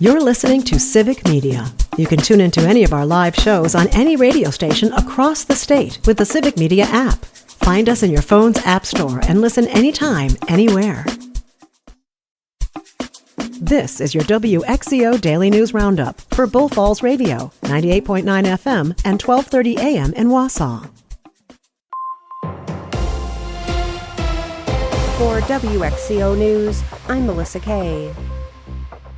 You're listening to Civic Media. You can tune into any of our live shows on any radio station across the state with the Civic Media app. Find us in your phone's app store and listen anytime, anywhere. This is your WXCO Daily News Roundup for Bull Falls Radio, 98.9 FM and 1230 AM in Wausau. For WXCO News, I'm Melissa Kay.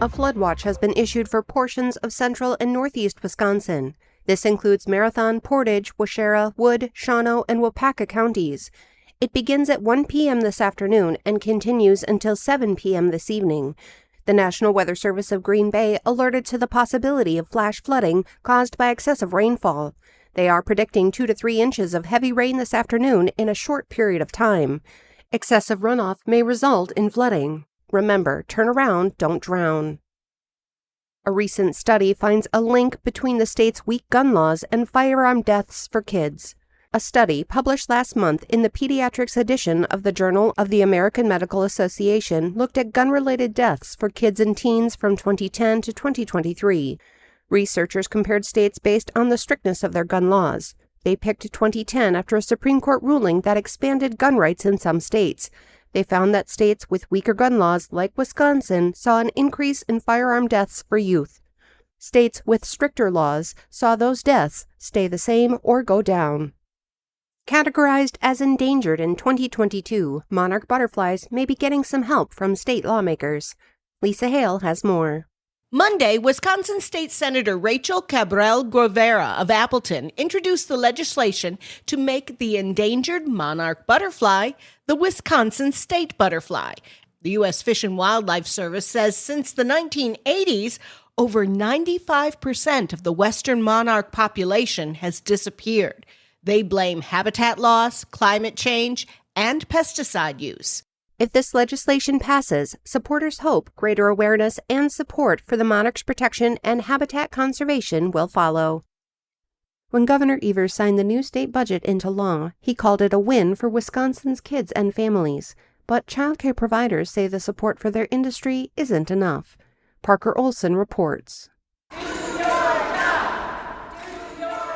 A flood watch has been issued for portions of central and northeast Wisconsin. This includes Marathon, Portage, Waushara, Wood, Shawano, and Waupaca counties. It begins at 1 p.m. this afternoon and continues until 7 p.m. this evening. The National Weather Service of Green Bay alerted to the possibility of flash flooding caused by excessive rainfall. They are predicting 2 to 3 inches of heavy rain this afternoon in a short period of time. Excessive runoff may result in flooding. Remember, turn around, don't drown. A recent study finds a link between the state's weak gun laws and firearm deaths for kids. A study published last month in the Pediatrics edition of the Journal of the American Medical Association looked at gun-related deaths for kids and teens from 2010 to 2023. Researchers compared states based on the strictness of their gun laws. They picked 2010 after a Supreme Court ruling that expanded gun rights in some states. They found that states with weaker gun laws, like Wisconsin, saw an increase in firearm deaths for youth. States with stricter laws saw those deaths stay the same or go down. Categorized as endangered in 2022, monarch butterflies may be getting some help from state lawmakers. Lisa Hale has more. Monday, Wisconsin State Senator Rachel Cabral-Guevara of Appleton introduced the legislation to make the endangered monarch butterfly the Wisconsin state butterfly. The U.S. Fish and Wildlife Service says since the 1980s, over 95% of the western monarch population has disappeared. They blame habitat loss, climate change, and pesticide use. If this legislation passes, supporters hope greater awareness and support for the monarch's protection and habitat conservation will follow. When Governor Evers signed the new state budget into law, he called it a win for Wisconsin's kids and families. But childcare providers say the support for their industry isn't enough. Parker Olson reports.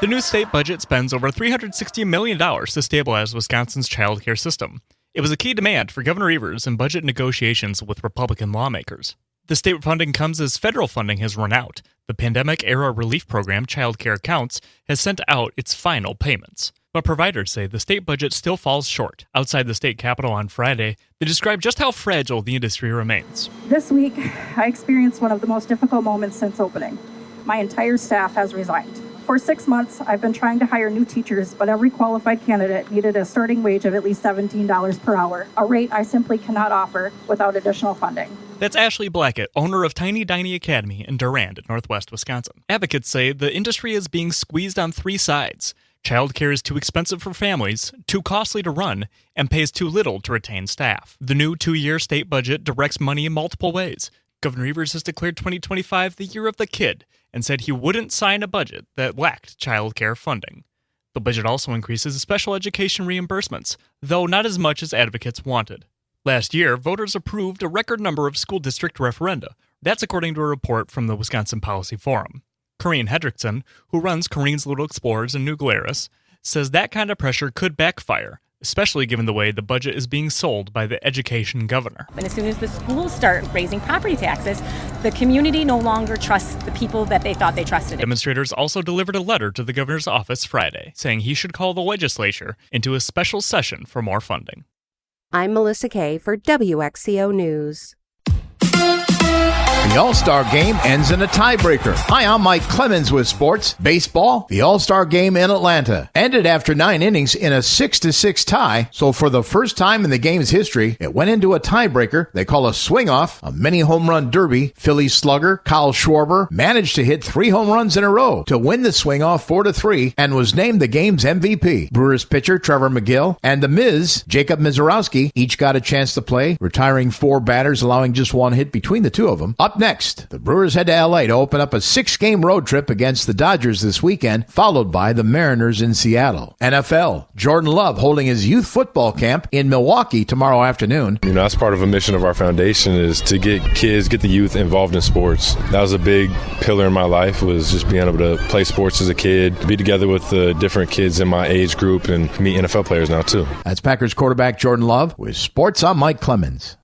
The new state budget spends over $360 million to stabilize Wisconsin's childcare system. It was a key demand for Governor Evers in budget negotiations with Republican lawmakers. The state funding comes as federal funding has run out. The pandemic-era relief program, Child Care Counts, has sent out its final payments. But providers say the state budget still falls short. Outside the state capitol on Friday, they describe just how fragile the industry remains. This week, I experienced one of the most difficult moments since opening. My entire staff has resigned. For 6 months, I've been trying to hire new teachers, but every qualified candidate needed a starting wage of at least $17 per hour, a rate I simply cannot offer without additional funding. That's Ashley Blackett, owner of Tiny Diny Academy in Durand, northwest Wisconsin. Advocates say the industry is being squeezed on 3 sides. Childcare is too expensive for families, too costly to run, and pays too little to retain staff. The new 2-year state budget directs money in multiple ways. Governor Evers has declared 2025 the year of the kid, and said he wouldn't sign a budget that lacked child care funding. The budget also increases special education reimbursements, though not as much as advocates wanted. Last year, voters approved a record number of school district referenda. That's according to a report from the Wisconsin Policy Forum. Corrine Hendrickson, who runs Corrine's Little Explorers in New Glarus, says that kind of pressure could backfire, especially given the way the budget is being sold by the education governor. And as soon as the schools start raising property taxes, the community no longer trusts the people that they thought they trusted. Demonstrators also delivered a letter to the governor's office Friday, saying he should call the legislature into a special session for more funding. I'm Melissa Kay for WXCO News. The All-Star Game ends in a tiebreaker. Hi, I'm Mike Clemens with sports. Baseball, the All-Star Game in Atlanta ended after 9 innings in a 6-6 tie. So for the first time in the game's history, it went into a tiebreaker they call a swing-off, a mini home run derby. Phillies slugger Kyle Schwarber managed to hit 3 home runs in a row to win the swing-off 4-3 and was named the game's MVP. Brewers pitcher Trevor McGill and the Miz, Jacob Mizorowski, each got a chance to play, retiring 4 batters, allowing just 1 hit between the two of them. Up Up next, the Brewers head to L.A. to open up a 6-game road trip against the Dodgers this weekend, followed by the Mariners in Seattle. NFL, Jordan Love holding his youth football camp in Milwaukee tomorrow afternoon. That's part of a mission of our foundation is to get the youth involved in sports. That was a big pillar in my life, was just being able to play sports as a kid, be together with different kids in my age group, and meet NFL players now too. That's Packers quarterback Jordan Love with Sports. I'm Mike Clemens.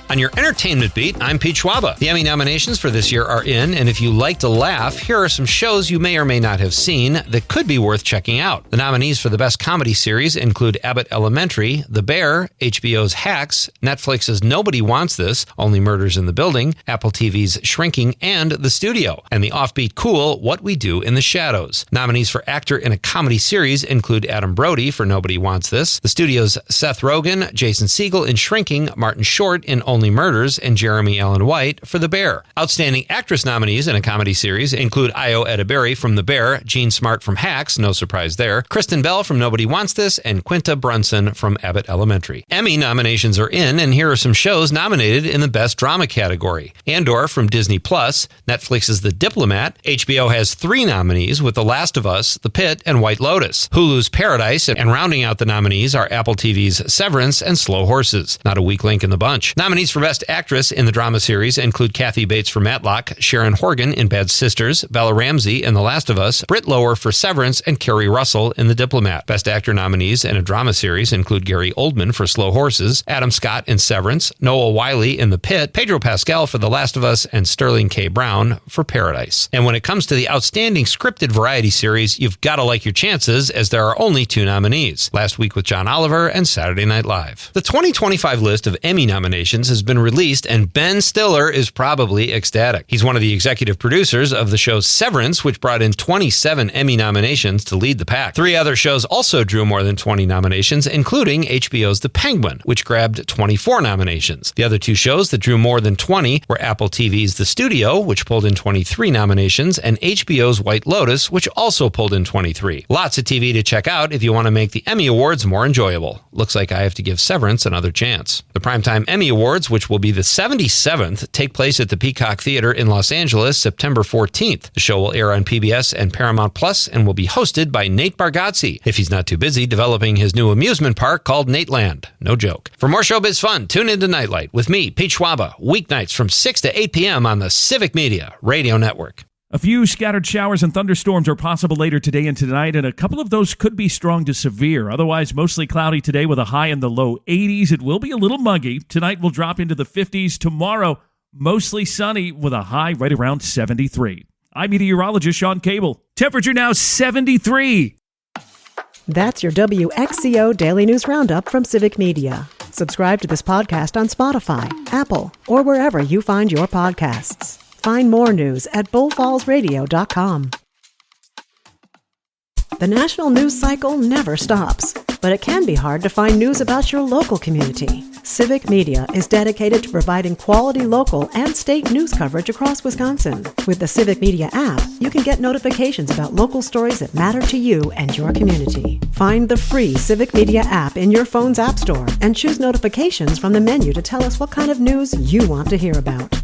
On your entertainment beat, I'm Pete Schwaba. The Emmy nominations for this year are in, and if you like to laugh, here are some shows you may or may not have seen that could be worth checking out. The nominees for the Best Comedy Series include Abbott Elementary, The Bear, HBO's Hacks, Netflix's Nobody Wants This, Only Murders in the Building, Apple TV's Shrinking, and The Studio, and the offbeat cool What We Do in the Shadows. Nominees for Actor in a Comedy Series include Adam Brody for Nobody Wants This, The Studio's Seth Rogen, Jason Segel in Shrinking, Martin Short in Only Murders, and Jeremy Allen White for The Bear. Outstanding actress nominees in a comedy series include Io Edeberry from The Bear, Jean Smart from Hacks, no surprise there, Kristen Bell from Nobody Wants This, and Quinta Brunson from Abbott Elementary. Emmy nominations are in, and here are some shows nominated in the Best Drama category. Andor from Disney+, Netflix's The Diplomat, HBO has 3 nominees with The Last of Us, The Pit, and White Lotus. Hulu's Paradise, and rounding out the nominees are Apple TV's Severance and Slow Horses. Not a weak link in the bunch. Nominees for Best Actress in the drama series include Kathy Bates for Matlock, Sharon Horgan in Bad Sisters, Bella Ramsey in The Last of Us, Britt Lower for Severance, and Kerry Russell in The Diplomat. Best Actor nominees in a drama series include Gary Oldman for Slow Horses, Adam Scott in Severance, Noah Wiley in The Pit, Pedro Pascal for The Last of Us, and Sterling K. Brown for Paradise. And when it comes to the Outstanding Scripted Variety Series, you've got to like your chances, as there are only 2 nominees, Last Week with John Oliver and Saturday Night Live. The 2025 list of Emmy nominations has been released, and Ben Stiller is probably ecstatic. He's one of the executive producers of the show Severance, which brought in 27 Emmy nominations to lead the pack. 3 other shows also drew more than 20 nominations, including HBO's The Penguin, which grabbed 24 nominations. The other 2 shows that drew more than 20 were Apple TV's The Studio, which pulled in 23 nominations, and HBO's White Lotus, which also pulled in 23. Lots of TV to check out if you want to make the Emmy Awards more enjoyable. Looks like I have to give Severance another chance. The Primetime Emmy Awards, which will be the 77th, take place at the Peacock Theater in Los Angeles September 14th. The show will air on PBS and Paramount Plus and will be hosted by Nate Bargatze, if he's not too busy developing his new amusement park called Nateland. No joke. For more showbiz fun, tune into Nightlight with me, Pete Schwaba, weeknights from 6 to 8 p.m. on the Civic Media Radio Network. A few scattered showers and thunderstorms are possible later today and tonight, and a couple of those could be strong to severe. Otherwise, mostly cloudy today with a high in the low 80s. It will be a little muggy. Tonight will drop into the 50s. Tomorrow, mostly sunny with a high right around 73. I'm meteorologist Sean Cable. Temperature now 73. That's your WXCO Daily News Roundup from Civic Media. Subscribe to this podcast on Spotify, Apple, or wherever you find your podcasts. Find more news at bullfallsradio.com. The national news cycle never stops, but it can be hard to find news about your local community. Civic Media is dedicated to providing quality local and state news coverage across Wisconsin. With the Civic Media app, you can get notifications about local stories that matter to you and your community. Find the free Civic Media app in your phone's app store and choose notifications from the menu to tell us what kind of news you want to hear about.